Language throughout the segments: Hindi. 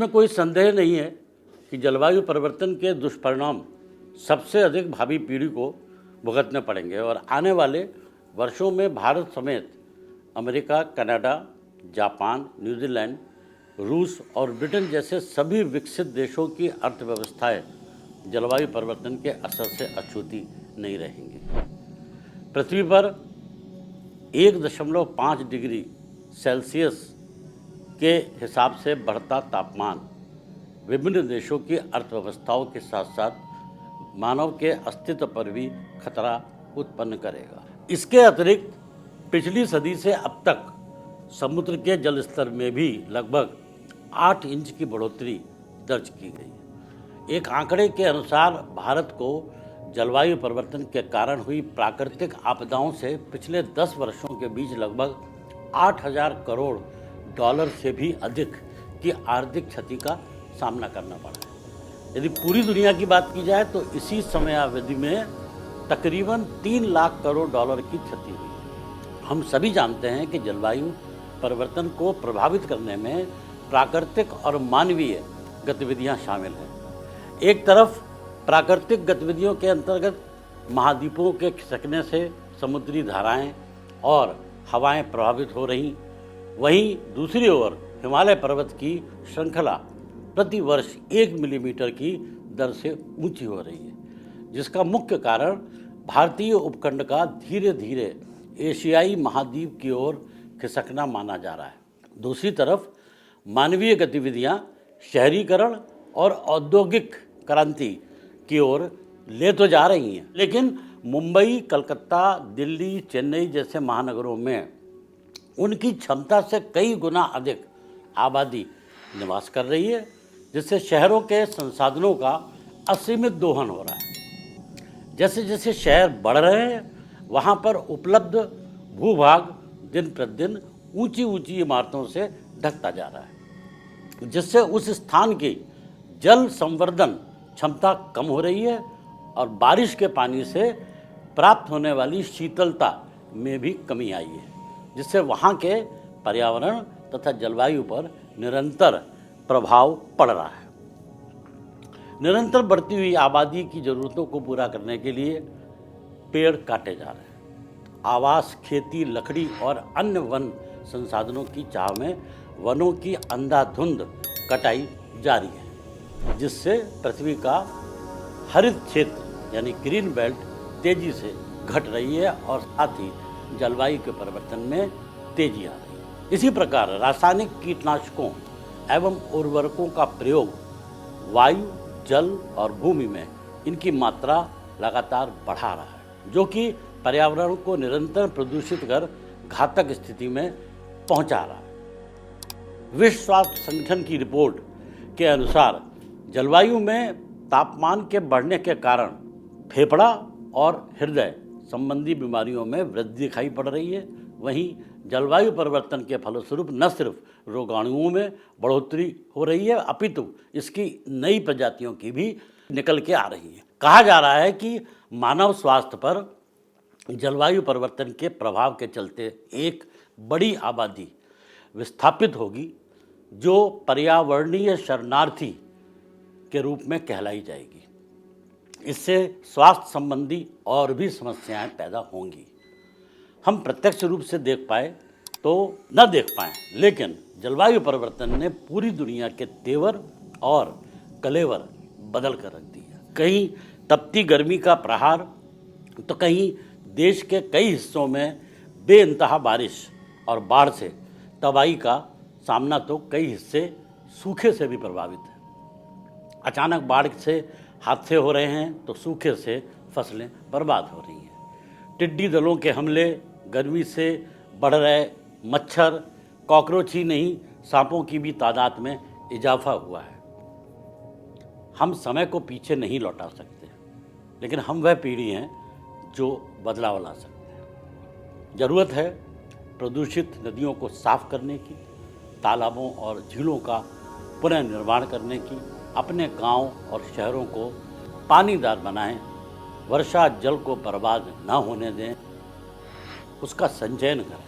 इसमें कोई संदेह नहीं है कि जलवायु परिवर्तन के दुष्परिणाम सबसे अधिक भावी पीढ़ी को भुगतने पड़ेंगे और आने वाले वर्षों में भारत समेत अमेरिका, कनाडा, जापान, न्यूजीलैंड, रूस और ब्रिटेन जैसे सभी विकसित देशों की अर्थव्यवस्थाएं जलवायु परिवर्तन के असर से अछूती नहीं रहेंगी। पृथ्वी पर 1.5 डिग्री सेल्सियस के हिसाब से बढ़ता तापमान विभिन्न देशों की अर्थव्यवस्थाओं के साथ साथ मानव के अस्तित्व पर भी खतरा उत्पन्न करेगा। इसके अतिरिक्त पिछली सदी से अब तक समुद्र के जल स्तर में भी लगभग 8 इंच की बढ़ोतरी दर्ज की गई है। एक आंकड़े के अनुसार भारत को जलवायु परिवर्तन के कारण हुई प्राकृतिक आपदाओं से पिछले 10 वर्षों के बीच लगभग 8,000 करोड़ डॉलर से भी अधिक की आर्थिक क्षति का सामना करना पड़ा है। यदि पूरी दुनिया की बात की जाए तो इसी समयावधि में तकरीबन 3 लाख करोड़ डॉलर की क्षति हुई। हम सभी जानते हैं कि जलवायु परिवर्तन को प्रभावित करने में प्राकृतिक और मानवीय गतिविधियां शामिल हैं। एक तरफ प्राकृतिक गतिविधियों के अंतर्गत महाद्वीपों के खिसकने से समुद्री धाराएं और हवाएं प्रभावित हो रही, वहीं दूसरी ओर हिमालय पर्वत की श्रृंखला प्रति वर्ष 1 मिलीमीटर की दर से ऊंची हो रही है, जिसका मुख्य कारण भारतीय उपखंड का धीरे धीरे एशियाई महाद्वीप की ओर खिसकना माना जा रहा है। दूसरी तरफ मानवीय गतिविधियां शहरीकरण और औद्योगिक क्रांति की ओर ले तो जा रही हैं, लेकिन मुंबई, कलकत्ता, दिल्ली, चेन्नई जैसे महानगरों में उनकी क्षमता से कई गुना अधिक आबादी निवास कर रही है, जिससे शहरों के संसाधनों का असीमित दोहन हो रहा है। जैसे जैसे शहर बढ़ रहे हैं वहाँ पर उपलब्ध भूभाग दिन प्रतिदिन ऊंची ऊंची इमारतों से ढकता जा रहा है, जिससे उस स्थान की जल संवर्धन क्षमता कम हो रही है और बारिश के पानी से प्राप्त होने वाली शीतलता में भी कमी आई है, जिससे वहाँ के पर्यावरण तथा जलवायु पर निरंतर प्रभाव पड़ रहा है। निरंतर बढ़ती हुई आबादी की ज़रूरतों को पूरा करने के लिए पेड़ काटे जा रहे हैं। आवास, खेती, लकड़ी और अन्य वन संसाधनों की चाह में वनों की अंधाधुंध कटाई जारी है, जिससे पृथ्वी का हरित क्षेत्र यानी ग्रीन बेल्ट तेजी से घट रही है और साथ ही जलवायु के परिवर्तन में तेजी आ रही है। इसी प्रकार रासायनिक कीटनाशकों एवं उर्वरकों का प्रयोग वायु, जल और भूमि में इनकी मात्रा लगातार बढ़ा रहा है, जो कि पर्यावरण को निरंतर प्रदूषित कर घातक स्थिति में पहुंचा रहा है। विश्व स्वास्थ्य संगठन की रिपोर्ट के अनुसार जलवायु में तापमान के बढ़ने के कारण फेफड़ा और हृदय संबंधी बीमारियों में वृद्धि दिखाई पड़ रही है। वहीं जलवायु परिवर्तन के फलस्वरूप न सिर्फ रोगाणुओं में बढ़ोतरी हो रही है, अपितु इसकी नई प्रजातियों की भी निकल के आ रही है। कहा जा रहा है कि मानव स्वास्थ्य पर जलवायु परिवर्तन के प्रभाव के चलते एक बड़ी आबादी विस्थापित होगी, जो पर्यावरणीय शरणार्थी के रूप में कहलाई जाएगी। इससे स्वास्थ्य संबंधी और भी समस्याएं पैदा होंगी। हम प्रत्यक्ष रूप से देख पाए तो न देख पाएं, लेकिन जलवायु परिवर्तन ने पूरी दुनिया के तेवर और कलेवर बदल कर रख दिया। कहीं तपती गर्मी का प्रहार तो कहीं देश के कई हिस्सों में बेइंतहा बारिश और बाढ़ से तबाही का सामना, तो कई हिस्से सूखे से भी प्रभावित हैं। अचानक बाढ़ से हादसे हो रहे हैं तो सूखे से फसलें बर्बाद हो रही हैं। टिड्डी दलों के हमले, गर्मी से बढ़ रहे मच्छर, कॉकरोच ही नहीं सांपों की भी तादाद में इजाफा हुआ है। हम समय को पीछे नहीं लौटा सकते, लेकिन हम वह पीढ़ी हैं जो बदलाव ला सकते हैं। ज़रूरत है प्रदूषित नदियों को साफ करने की, तालाबों और झीलों का पुनर्निर्माण करने की, अपने गांव और शहरों को पानीदार बनाएं, वर्षा जल को बर्बाद न होने दें, उसका संचयन करें।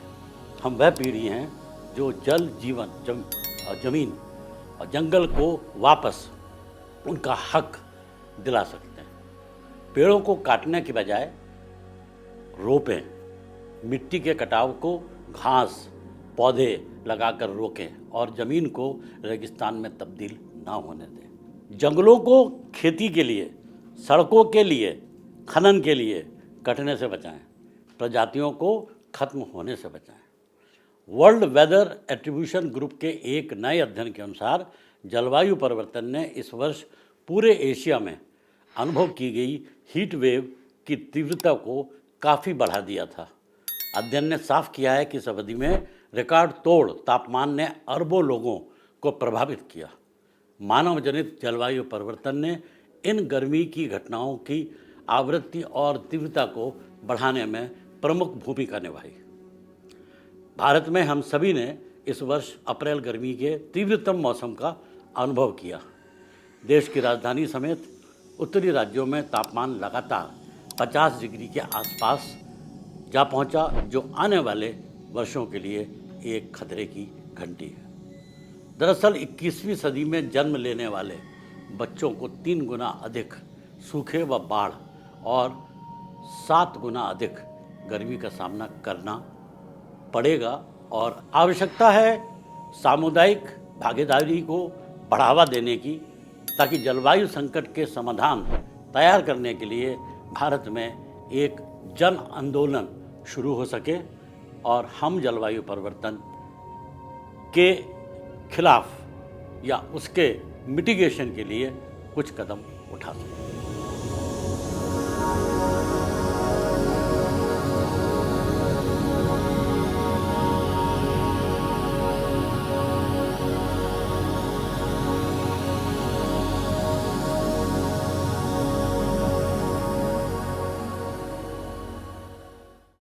हम वह पीढ़ी हैं जो जल, जीवन, जमीन और जंगल को वापस उनका हक दिला सकते हैं। पेड़ों को काटने के बजाय रोपें, मिट्टी के कटाव को घास पौधे लगाकर रोकें और ज़मीन को रेगिस्तान में तब्दील ना होने दें। जंगलों को खेती के लिए, सड़कों के लिए, खनन के लिए कटने से बचाएं, प्रजातियों को खत्म होने से बचाएं। वर्ल्ड वेदर एट्रीब्यूशन ग्रुप के एक नए अध्ययन के अनुसार जलवायु परिवर्तन ने इस वर्ष पूरे एशिया में अनुभव की गई हीट वेव की तीव्रता को काफ़ी बढ़ा दिया था। अध्ययन ने साफ किया है कि इस अवधि में रिकॉर्ड तोड़ तापमान ने अरबों लोगों को प्रभावित किया। मानव जनित जलवायु परिवर्तन ने इन गर्मी की घटनाओं की आवृत्ति और तीव्रता को बढ़ाने में प्रमुख भूमिका निभाई। भारत में हम सभी ने इस वर्ष अप्रैल गर्मी के तीव्रतम मौसम का अनुभव किया। देश की राजधानी समेत उत्तरी राज्यों में तापमान लगातार 50 डिग्री के आसपास जा पहुंचा, जो आने वाले वर्षों के लिए एक खतरे की घंटी है। दरअसल 21वीं सदी में जन्म लेने वाले बच्चों को 3 गुना अधिक सूखे व बाढ़ और 7 गुना अधिक गर्मी का सामना करना पड़ेगा और आवश्यकता है सामुदायिक भागीदारी को बढ़ावा देने की, ताकि जलवायु संकट के समाधान तैयार करने के लिए भारत में एक जन आंदोलन शुरू हो सके और हम जलवायु परिवर्तन के खिलाफ या उसके मिटिगेशन के लिए कुछ कदम उठा सकें।